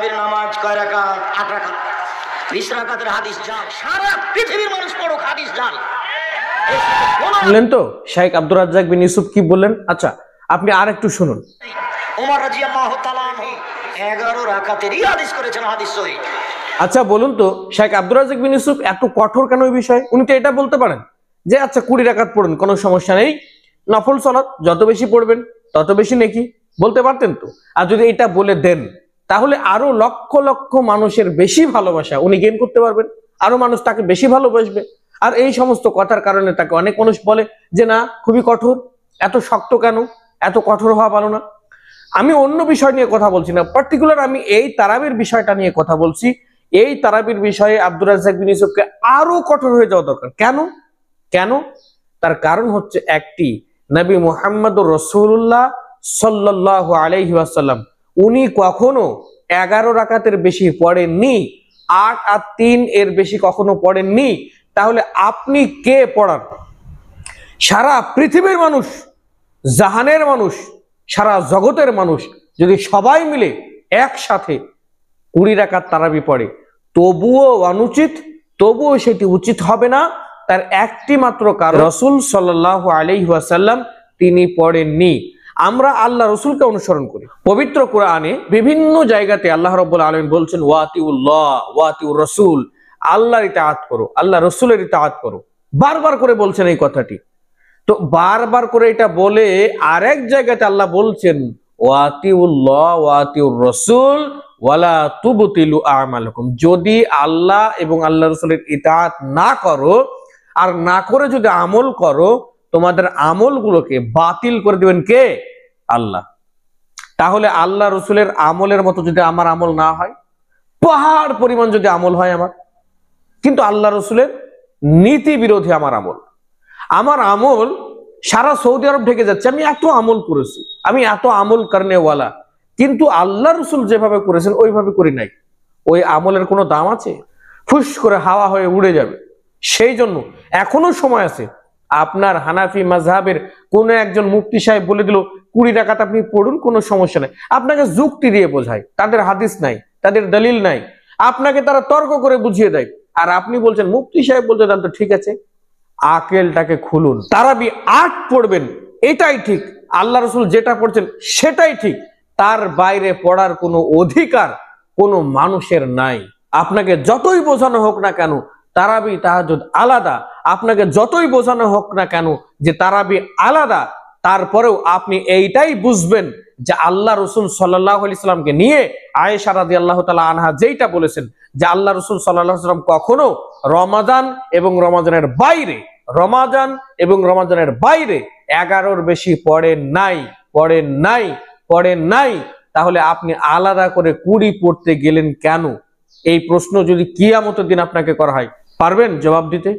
নামাজ কয় রাকাত? 8 রাকাত। 20 রাকাতের হাদিস জাল, সারা পৃথিবীর মানুষ পড়ুক হাদিস জাল। শুনলেন তো শেখ আব্দুর রাজ্জাক বিন ইউসুফ কি বললেন? আচ্ছা আপনি আর একটু শুনুন। ওমর রাদিয়াল্লাহু তাআলা আনহু 11 রাকাতেরই হাদিস করেছেন, হাদিস সহিহ। আচ্ছা বলুন তো শেখ আব্দুর রাজ্জাক বিন ইউসুফ এত কঠোর কেন এই বিষয়ে? উনি তো এটা বলতে পারেন যে আচ্ছা 20 রাকাত পড়ুন, কোনো সমস্যা নেই, নফল সালাত যত বেশি পড়বেন তত বেশি নেকি, বলতে পারতেন তো। আর যদি এটা বলে দেন তাহলে আরো লক্ষ লক্ষ মানুষের বেশি ভালোবাসা উনি গেইন করতে পারবেন, আরো মানুষ তাকে বেশি ভালোবাসবে। আর এই সমস্ত কথার কারণে তাকে অনেক মানুষ বলে যে না খুবই কঠোর, এত শক্ত কেন, এত কঠোর হওয়া ভালো না। আমি অন্য বিষয় নিয়ে কথা বলছি না, পার্টিকুলার আমি এই তারাবির বিষয়টা নিয়ে কথা বলছি। এই তারাবির বিষয়ে আব্দুর রাজ্জাক বিন ইউসুফকে আরো কঠোর হয়ে যাওয়া দরকার। কেন কেন? তার কারণ হচ্ছে একটি, নবী মুহাম্মদুর রাসূলুল্লাহ সাল্লাল্লাহু আলাইহি ওয়াসাল্লাম উনি কখনো 11 রাকাতের বেশি পড়েননি, 8 আর 3 এর বেশি কখনো পড়েননি। তাহলে আপনি কে পড়ার? সারা পৃথিবীর মানুষ, জাহানের মানুষ, সারা জগতের মানুষ যদি সবাই মিলে একসাথে 20 রাকাত তারাবি পড়ে তবুও অনুচিত, তবুও সেটি উচিত হবে না। তার একটি মাত্র কারণ রাসূল সাল্লাল্লাহু আলাইহি ওয়াসাল্লাম তিনি পড়েননি। আমরা আল্লাহ রাসূলকে অনুসরণ করি। পবিত্র কোরআনে বিভিন্ন জায়গাতে আল্লাহ রাব্বুল আলামিন বলছেন ওয়াতিউল্লাহ ওয়াতিউর রাসূল, আল্লাহর ইতাআত করো, আল্লাহ রাসূলের ইতাআত করো, বারবার করে বলছেন এই কথাটি। তো বারবার করে এটা বলে আরেক জায়গাতে আল্লাহ বলছেন ওয়াতিউল্লাহ ওয়াতিউর রাসূল ওয়ালা তুবতিলু আমালাকুম, যদি আল্লাহ এবং আল্লাহ রাসূলের ইতাআত না করো আর না করে যদি আমল করো তোমাদের আমলগুলোকে বাতিল করে দিবেন কে? আল্লাহ। তাহলে আল্লাহ রাসূলের আমলের মতো যদি আমার আমল না হয়, পাহাড় পরিমাণ যদি আমল হয় আমার, কিন্তু আল্লাহ রাসূলের নীতি বিরোধী আমার আমল সারা সৌদি আরব ঢেকে যাচ্ছে, আমি এত আমল করেছি, আমি এত আমল করনেওয়ালা, কিন্তু আল্লাহ রাসূল যেভাবে করেছেন ওইভাবে করি নাই, ওই আমলের কোনো দাম আছে? ফুস করে হাওয়া হয়ে উড়ে যাবে। সেই জন্য এখনো সময় আছে। আপনার হানাফি মাযহাবের কোন একজন মুফতি সাহেব বলে দিল 20 রাকাত আপনি পড়ুন, কোনো সমস্যা নাই, আপনাকে যুক্তি দিয়ে বোঝায়, তাদের হাদিস নাই, তাদের দলিল নাই, আপনাকে তারা তর্ক করে বুঝিয়ে দেয়, আর আপনি বলছেন মুফতি সাহেব বলতে তাহলে তো ঠিক আছে। আকেলটাকে খুলুন, তারাবি 8 পড়বেন এটাই ঠিক, আল্লাহ রাসূল যেটা পড়ছেন সেটাই ঠিক, তার বাইরে পড়ার কোনো অধিকার কোনো মানুষের নাই। আপনাকে যতই বোঝানো হোক না কেন তারাবি তাহাজ্জুদ আলাদা, আপনাকে যতই বোঝানো হোক না কেন যে তারাবি আলাদা, তারপরেও আপনি এইটাই বুঝবেন যে আল্লাহ রাসূল সাল্লাল্লাহু আলাইহি সাল্লামকে নিয়ে আয়েশা রাদিয়াল্লাহু তাআলা আনহা যেটা বলেছেন যে আল্লাহ রাসূল সাল্লাল্লাহু আলাইহি সাল্লাম কখনো রমাদান এবং রমাদানের বাইরে 11-র বেশি পড়েন নাই। তাহলে আপনি আলাদা করে 20 পড়তে গেলেন কেন? এই প্রশ্ন যদি কিয়ামতের দিন আপনাকে করা হয়, পারবেন জবাব দিতে?